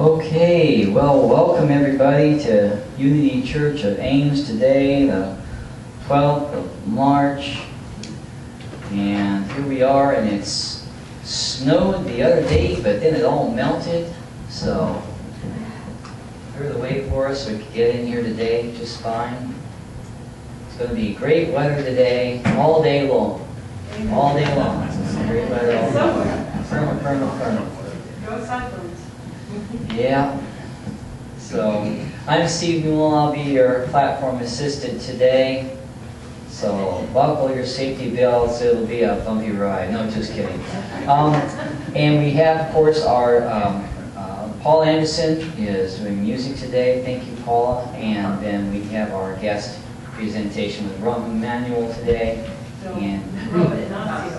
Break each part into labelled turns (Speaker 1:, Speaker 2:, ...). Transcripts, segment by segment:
Speaker 1: Okay, well, welcome everybody to Unity Church of Ames today, the 12th of March. And here we are, and it's snowed the other day, but then it all melted. So, cleared the way for us so we could get in here today just fine. It's going to be great weather today, all day long. All day long. It's great weather all day long. Perma.
Speaker 2: Go cyclones.
Speaker 1: Yeah. So, I'm Steve Newell. I'll be your platform assistant today. So, buckle your safety belts. It'll be a bumpy ride. No, just kidding. And we have, of course, our Paul Anderson is doing music today. Thank you, Paula. And then we have our guest presentation with Rama today. And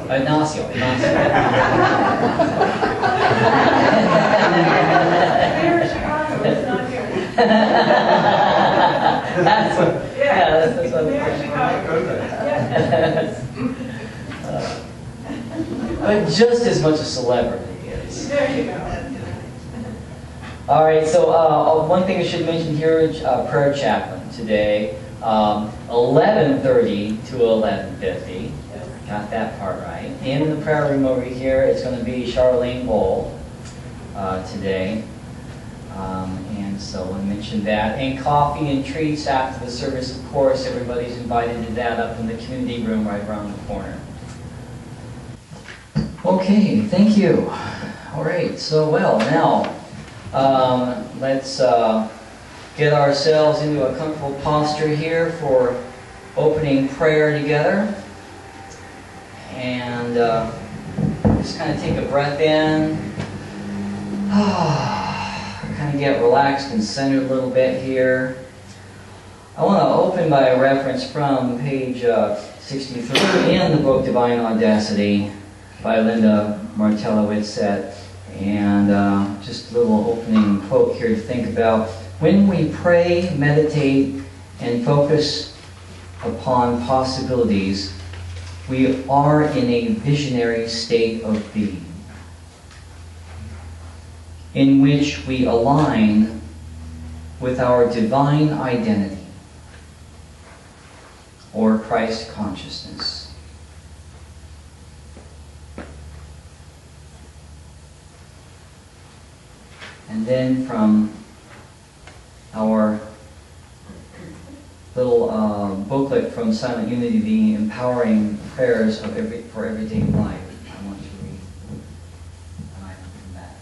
Speaker 1: Inacio. That's what. Yeah, that's what. But just as much a celebrity is.
Speaker 2: There you go.
Speaker 1: All right. So one thing I should mention here: prayer chaplain today, 11:30 to 11:50. Got that part right. In the prayer room over here, it's going to be Charlene Bowl today. And so I want to mention that. And coffee and treats after the service, of course. Everybody's invited to that up in the community room right around the corner. Okay, thank you. All right, so now let's get ourselves into a comfortable posture here for opening prayer together. And just kind of take a breath in. Kind of get relaxed and centered a little bit here. I want to open by a reference from page 63 in the book Divine Audacity by Linda Martella-Whitsett. And just a little opening quote here to think about. When we pray, meditate, and focus upon possibilities, we are in a visionary state of being, in which we align with our divine identity, or Christ consciousness. And then from our little booklet from Silent Unity, the empowering prayers of for everyday life. I want to read an item from that.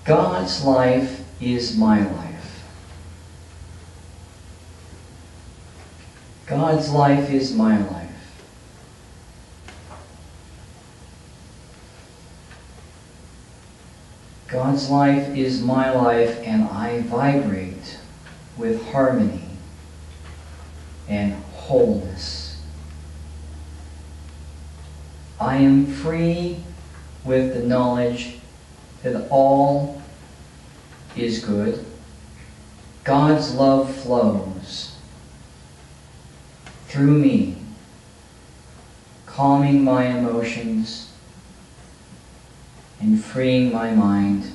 Speaker 1: God's life is my life. God's life is my life. God's life is my life, and I vibrate with harmony and wholeness. I am free with the knowledge that all is good. God's love flows through me, calming my emotions and freeing my mind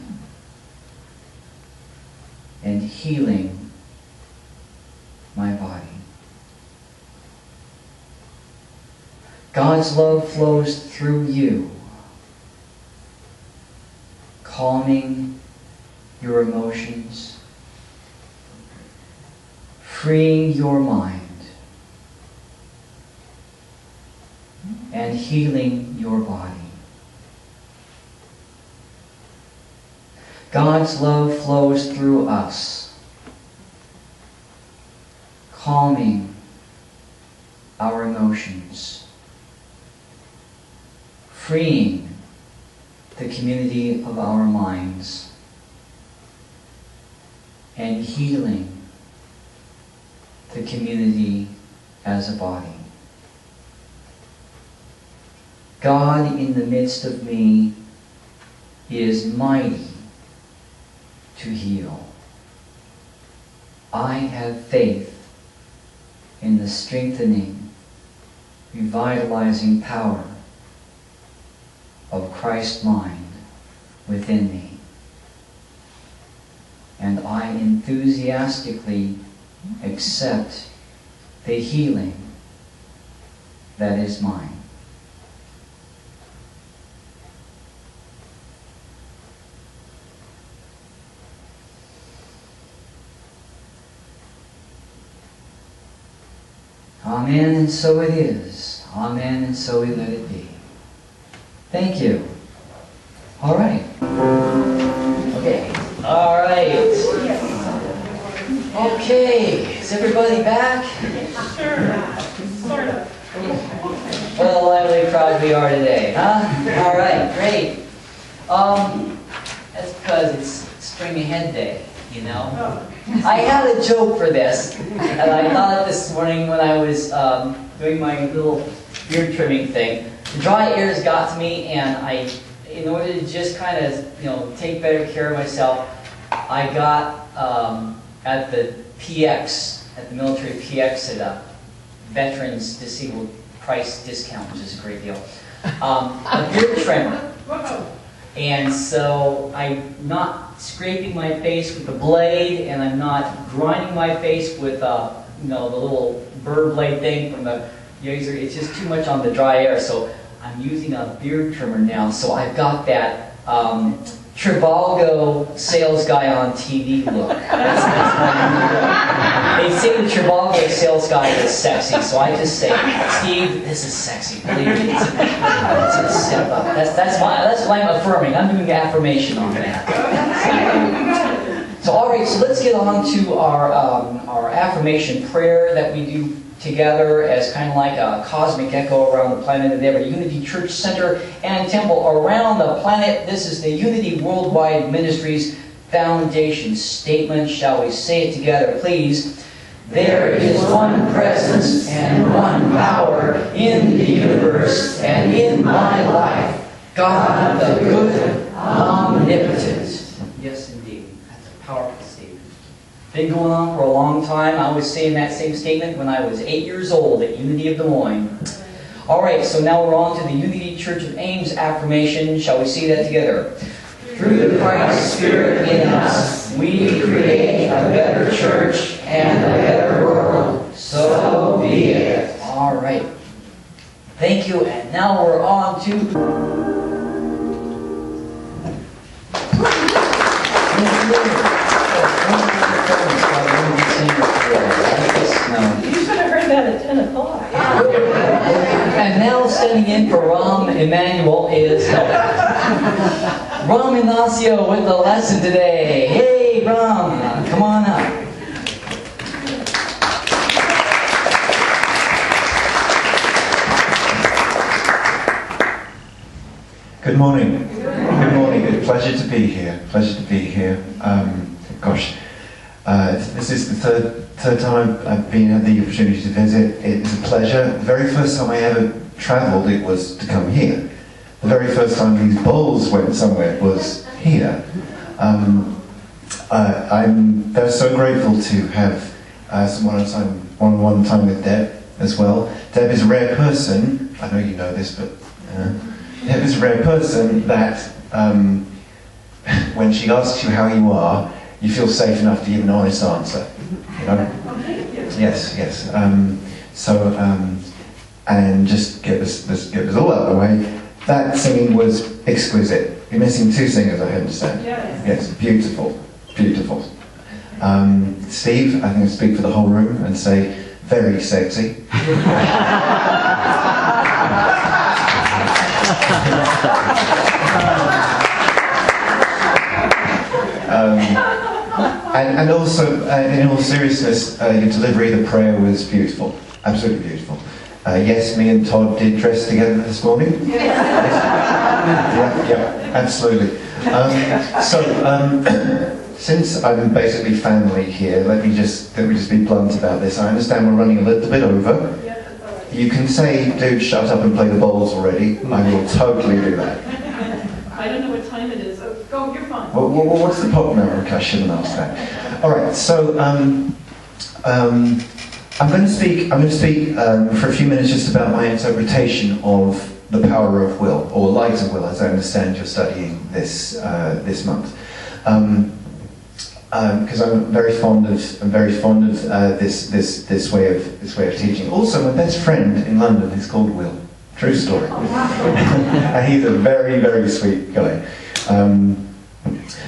Speaker 1: and healing my body. God's love flows through you, calming your emotions, freeing your mind, and healing your body. God's love flows through us, calming our emotions, freeing the community of our minds, and healing the community as a body. God in the midst of me is mighty to heal. I have faith in the strengthening, revitalizing power of Christ's mind within me. And I enthusiastically accept the healing that is mine. Amen, and so it is. Amen, and so we let it be. Thank you. All right. Okay. All right. Okay. Is everybody back?
Speaker 2: Sure. Sort of.
Speaker 1: Well, I'm really proud we are today, huh? All right, great. That's because it's Spring Ahead Day, you know. I had a joke for this, and I thought it this morning when I was doing my little beard trimming thing. The dry ears got to me, and in order to just kind of, take better care of myself, I got at the PX, at the military PX, at a Veterans Disabled Price discount, which is a great deal, a beard trimmer. And so I'm not scraping my face with the blade, and I'm not grinding my face with the little bird blade thing from the razor. It's just too much on the dry air. So I'm using a beard trimmer now. So I've got that Trivago sales guy on TV look. They say the Trivago sales guy is sexy, so I just say, Steve, this is sexy. Believe me, it's a step up. That's what I'm affirming. I'm doing affirmation on that. So all right, so let's get on to our affirmation prayer that we do together as kind of like a cosmic echo around the planet of every Unity Church Center and Temple around the planet. This is the Unity Worldwide Ministries Foundation statement. Shall we say it together, please? There is one presence and one power in the universe and in my life. God the good, omnipotent. Yes, indeed. That's a powerful statement. Been going on for a long time. I was saying that same statement when I was 8 years old at Unity of Des Moines. All right, so now we're on to the Unity Church of Ames affirmation. Shall we say that together? Through the Christ Spirit in us, we create a better church and a better world. So be it. All right. Thank you, and now we're on to...
Speaker 2: You should have heard that at 10 o'clock.
Speaker 1: And now standing in for Ram Emmanuel is Ram Inacio with the lesson today. Hey, Ram, come on up.
Speaker 3: Good morning. Good morning. Pleasure to be here. Pleasure to be here. This is the third time I've been had the opportunity to visit. It is a pleasure. The very first time I ever travelled, it was to come here. The very first time these bowls went somewhere was here. I'm so grateful to have some one-on-one time with Deb as well. Deb is a rare person. I know you know this, but Deb is a rare person that when she asks you how you are, you feel safe enough to give an honest answer. You know? Yes. And just get this all out of the way. That singing was exquisite. You're missing two singers, I understand. Yes, beautiful. Steve, I think I speak for the whole room and say, very sexy. And also, in all seriousness, your delivery of the prayer was beautiful, absolutely beautiful. Yes, me and Todd did dress together this morning. Yeah, absolutely. Since I'm basically family here, let me just be blunt about this. I understand we're running a little bit over. You can say, dude, shut up and play the bowls already. I will totally do that.
Speaker 2: I don't know what time it is. So go, you're fine.
Speaker 3: Well, what's the pop now? Okay, I shouldn't ask that. All right, so I'm going to speak for a few minutes just about my interpretation of the power of will, or light of will, as I understand you're studying this month. Because I'm very fond of this way of teaching. Also, my best friend in London is called Will. True story. And he's a very, very sweet guy.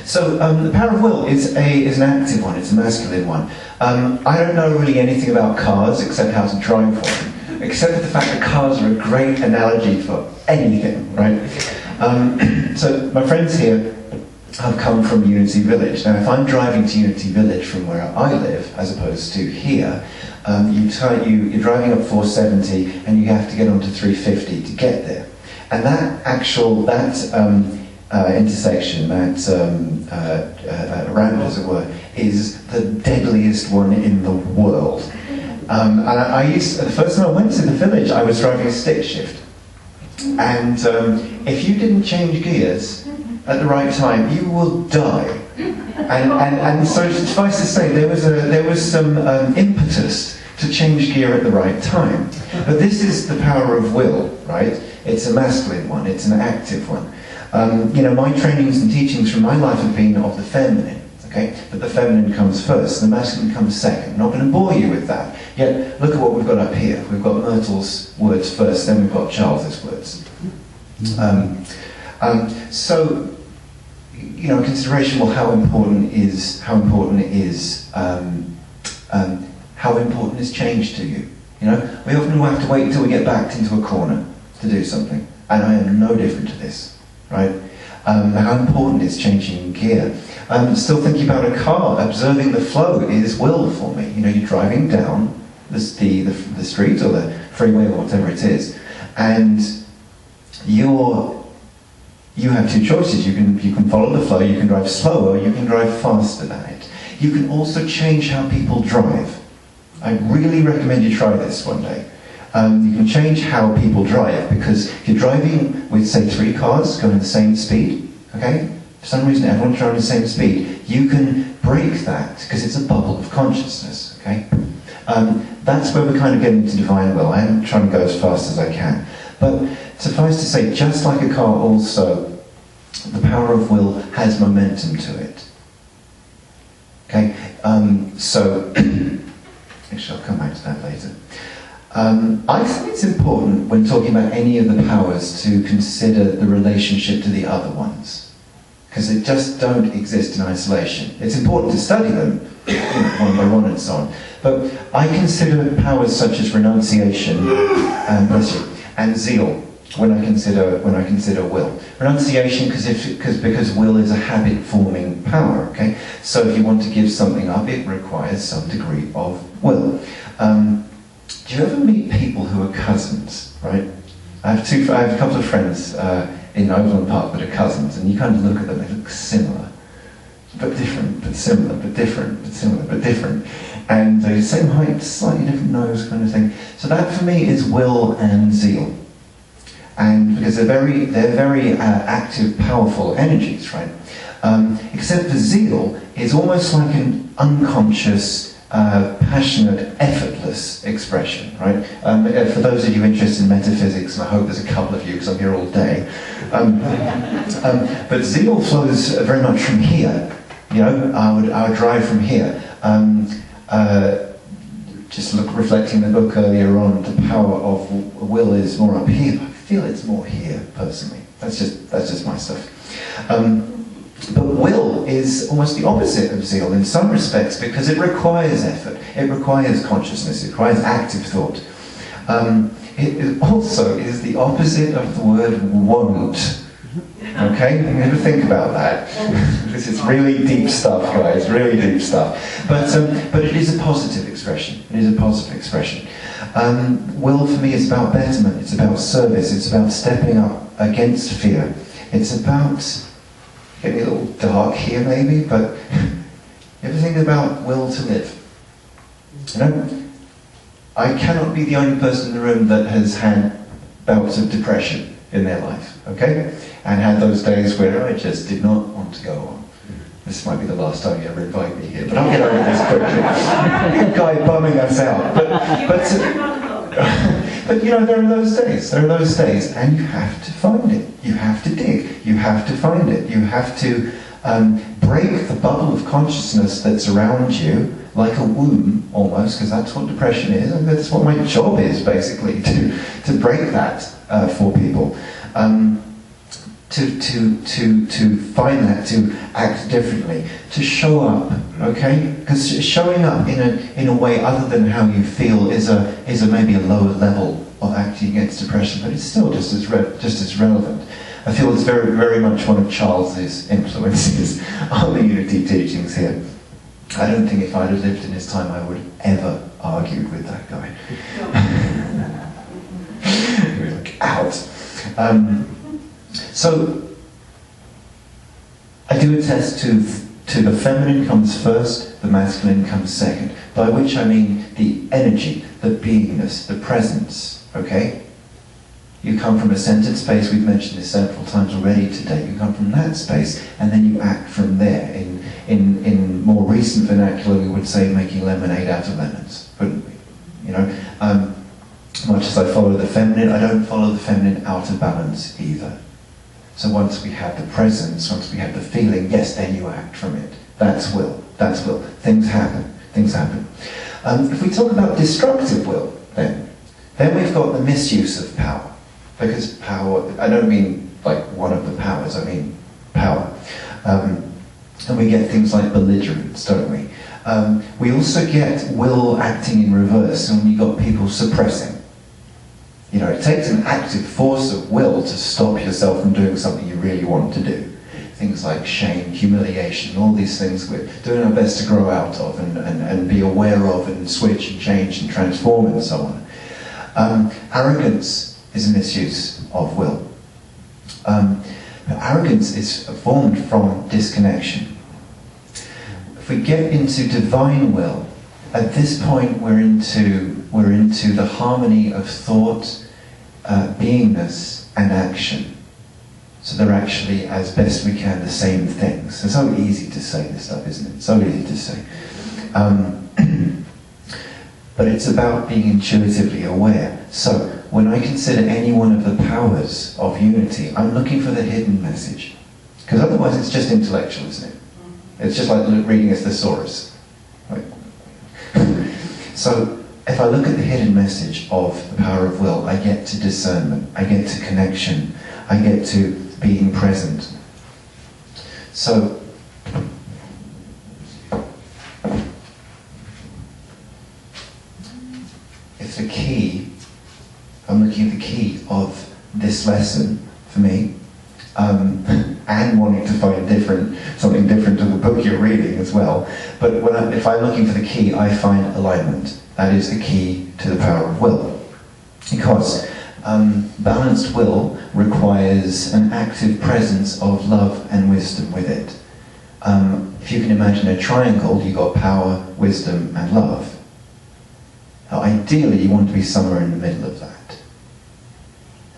Speaker 3: So the power of will is an active one. It's a masculine one. I don't know really anything about cars except how to drive one, except for the fact that cars are a great analogy for anything, right? So my friends here have come from Unity Village. Now, if I'm driving to Unity Village from where I live, as opposed to here, you're driving up 470 and you have to get onto 350 to get there. And that intersection, that ramp, as it were, is the deadliest one in the world. And the first time I went to the village, I was driving a stick shift. And if you didn't change gears at the right time, you will die. And so suffice to say, there was some impetus to change gear at the right time. But this is the power of will, right? It's a masculine one, it's an active one. My trainings and teachings from my life have been of the feminine, okay? But the feminine comes first, the masculine comes second. I'm not going to bore you with that. Yet, look at what we've got up here. We've got Myrtle's words first, then we've got Charles's words. So, consideration, well, how important is change to you? We often have to wait until we get backed into a corner to do something. And I am no different to this, right? How important is changing gear? Still thinking about a car, observing the flow is will for me. You're driving down the street or the freeway or whatever it is, and you have two choices. You can follow the flow, you can drive slower, you can drive faster than it. You can also change how people drive. I really recommend you try this one day. You can change how people drive, because if you're driving with, say, 3 cars going the same speed, okay? For some reason everyone's driving the same speed. You can break that, because it's a bubble of consciousness, okay? That's where we're kind of getting into divine will. I am trying to go as fast as I can. But suffice to say, just like a car also, the power of will has momentum to it. Okay? So, actually I'll come back to that later. I think it's important when talking about any of the powers to consider the relationship to the other ones, because they just don't exist in isolation. It's important to study them one by one and so on, but I consider powers such as renunciation and zeal when I consider will. Renunciation because will is a habit-forming power. Okay, so if you want to give something up, it requires some degree of will. Do you ever meet people who are cousins, right? I have a couple of friends in Overland Park that are cousins, and you kind of look at them, they look similar, but different, but similar, but different, but similar, but different. And the same height, slightly different nose kind of thing. So that for me is will and zeal. And because they're very active, powerful energies, right? Except for zeal is almost like an unconscious, passionate, effortless expression, right? For those of you interested in metaphysics, and I hope there's a couple of you because I'm here all day, but zeal flows very much from here. I would drive from here. Just reflecting the book earlier on, the power of will is more up here. I feel it's more here, personally. That's just my stuff. But will is almost the opposite of zeal in some respects, because it requires effort, it requires consciousness, it requires active thought. It also is the opposite of the word won't. Okay? You never think about that. This is really deep stuff, guys, really deep stuff. But it is a positive expression. It is a positive expression. Will for me is about betterment, it's about service, it's about stepping up against fear. It's about getting a little dark here maybe, but you ever think about will to live? I cannot be the only person in the room that has had bouts of depression in their life, okay? And had those days where I just did not want to go on. This might be the last time you ever invite me here, but I'll get over this quickly. Good guy bumming us out. But you know, there are those days, and you have to find it. You have to dig. You have to find it. You have to break the bubble of consciousness that's around you, like a womb, almost, because that's what depression is, and that's what my job is, basically, to break that for people. To find that, to act differently, to show up, okay? Because showing up in a way other than how you feel is maybe a lower level of acting against depression, but it's still just as relevant. I feel it's very, very much one of Charles's influences on the Unity teachings here. I don't think if I'd have lived in his time I would have ever argued with that guy. He was like, out. So, I do attest to the feminine comes first, the masculine comes second, by which I mean the energy, the beingness, the presence, okay? You come from a centered space, we've mentioned this several times already today, you come from that space, and then you act from there. In more recent vernacular, we would say making lemonade out of lemons, wouldn't we? You know, much as I follow the feminine, I don't follow the feminine out of balance either. So once we have the presence, once we have the feeling, yes, then you act from it. That's will. That's will. Things happen. Things happen. If we talk about destructive will, then we've got the misuse of power. Because power, I don't mean like one of the powers, I mean power. And we get things like belligerence, don't we? We also get will acting in reverse, and we've got people suppressing. You know, it takes an active force of will to stop yourself from doing something you really want to do. Things like shame, humiliation, all these things we're doing our best to grow out of and be aware of and switch and change and transform and so on. Arrogance is a misuse of will. But arrogance is formed from disconnection. If we get into divine will, at this point we're into the harmony of thought, beingness and action. So they're actually, as best we can, the same things. It's so easy to say this stuff, isn't it? So easy to say. But it's about being intuitively aware. So when I consider any one of the powers of unity, I'm looking for the hidden message. Because otherwise it's just intellectual, isn't it? It's just like reading a thesaurus. Right? So if I look at the hidden message of the power of will, I get to discernment, I get to connection, I get to being present. So, if the key, I'm looking at the key of this lesson for me, and wanting to find something different to the book you're reading as well, but if I'm looking for the key, I find alignment. That is the key to the power of will. Because balanced will requires an active presence of love and wisdom with it. If you can imagine a triangle, you've got power, wisdom, and love. Now, ideally, you want to be somewhere in the middle of that.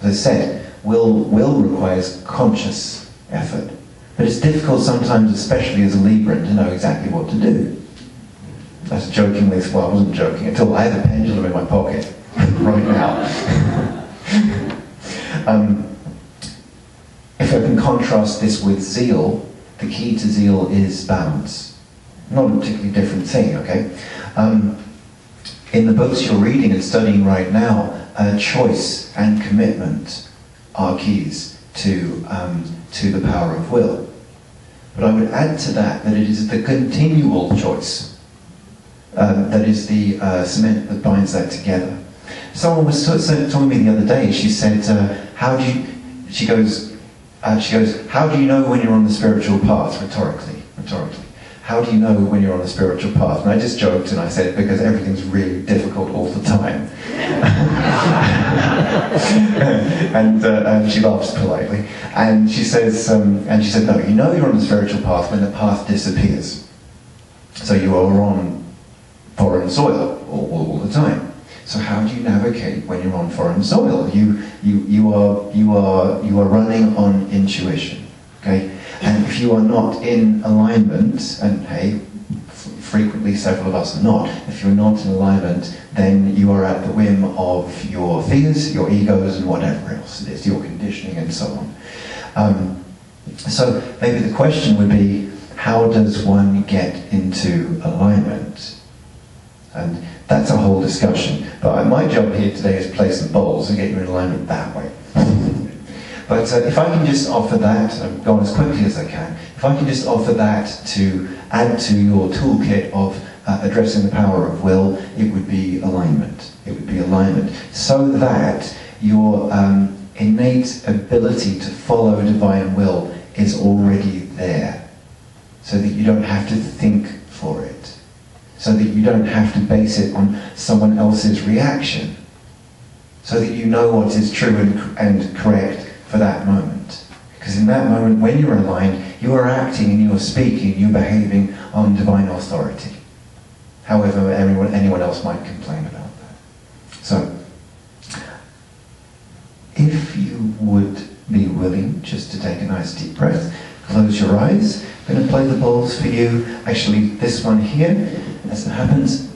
Speaker 3: As I said, will requires conscious effort. But it's difficult sometimes, especially as a Libran, to know exactly what to do. That's jokingly, well, I wasn't joking at all. I have a pendulum in my pocket right now. If I can contrast this with zeal, the key to zeal is balance. Not a particularly different thing, okay? In the books you're reading and studying right now, choice and commitment are keys to the power of will. But I would add to that it is the continual choice that is the cement that binds that together. Someone was talking to me the other day. She said, she goes, how do you know when you're on the spiritual path? Rhetorically. How do you know when you're on the spiritual path? And I just joked and I said, because everything's really difficult all the time. and she laughs politely. And she says, no, you know you're on the spiritual path when the path disappears. So you are on foreign soil all the time. So how do you navigate when you're on foreign soil? You are running on intuition, okay? And if you are not in alignment, and hey, frequently several of us are not. If you're not in alignment, then you are at the whim of your fears, your egos, and whatever else it is, your conditioning and so on. So maybe the question would be, how does one get into alignment? And that's a whole discussion. But my job here today is play some bowls and get you in alignment that way. But if I can just offer that, I'm going as quickly as I can, if I can just offer that to add to your toolkit of addressing the power of will, it would be alignment. It would be alignment. So that your innate ability to follow divine will is already there. So that you don't have to think for it. So that you don't have to base it on someone else's reaction. So that you know what is true and correct for that moment. Because in that moment, when you're aligned, you are acting and you are speaking, you're behaving on divine authority. However, anyone else might complain about that. So, if you would be willing just to take a nice deep breath, close your eyes. I'm going to play the bowls for you. Actually, this one here, as it happens,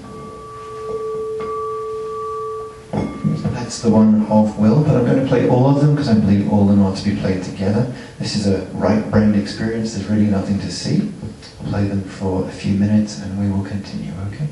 Speaker 3: that's the one of will, but I'm going to play all of them because I believe all of them are to be played together. This is a right-brained experience, there's really nothing to see. I'll play them for a few minutes and we will continue, okay?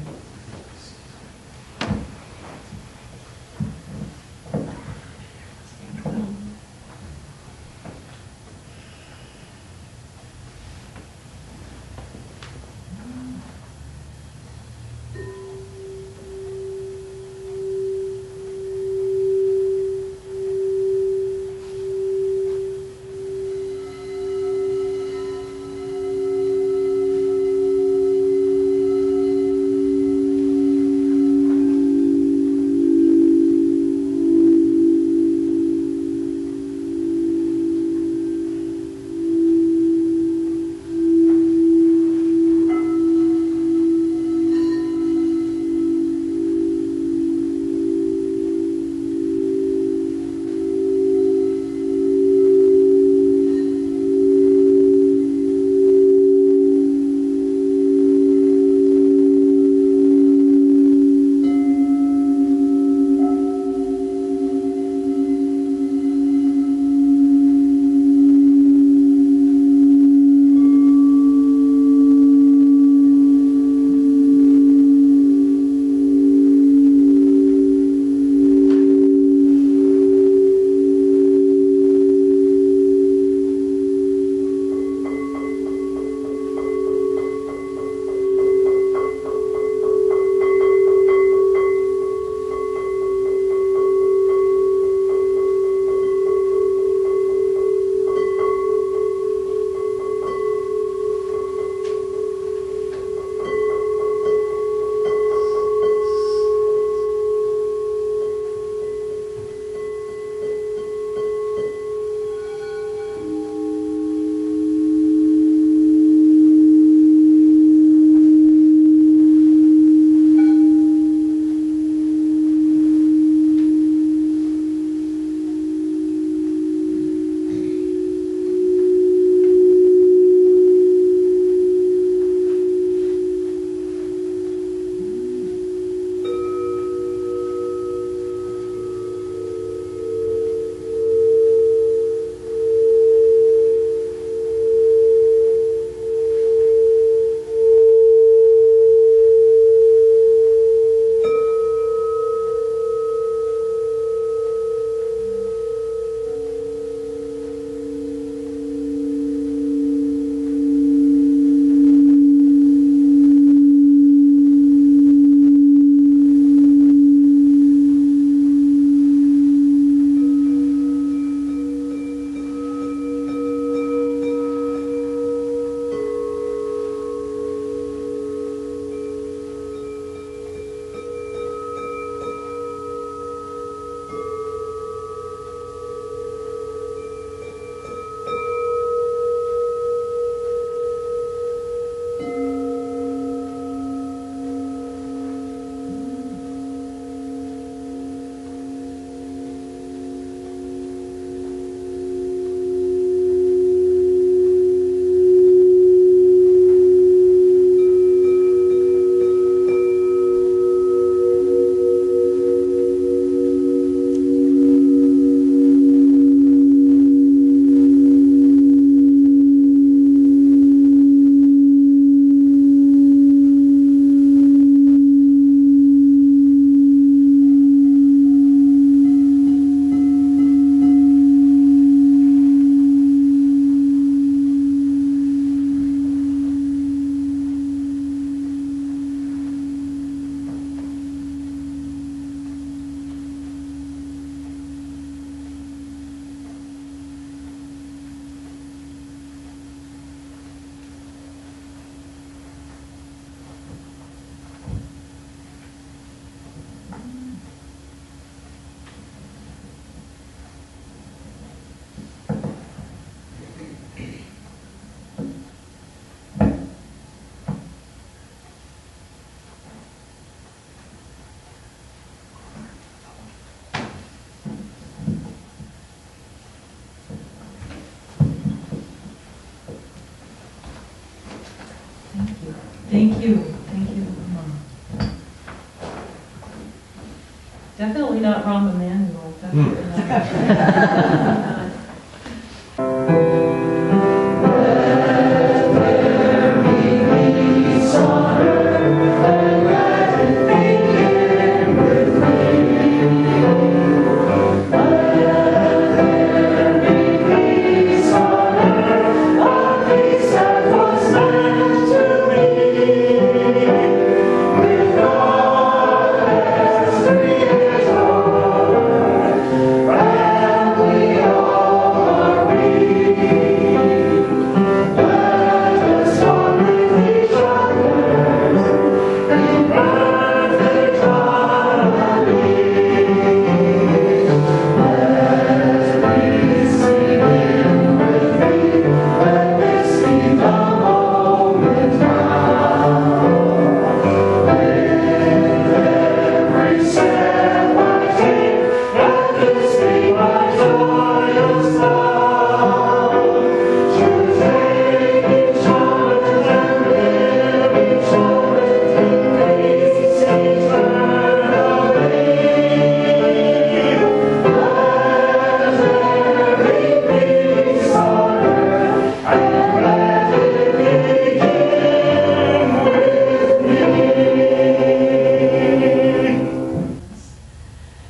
Speaker 2: Thank you. Thank you. Definitely not Rama manual. Definitely not.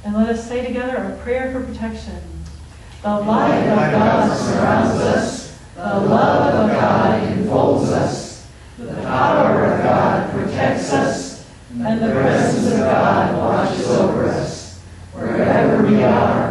Speaker 2: And let us say together a prayer for protection. The light of God surrounds us. The love of God enfolds us. The power of God protects us. And the presence of God watches over us. Wherever we are,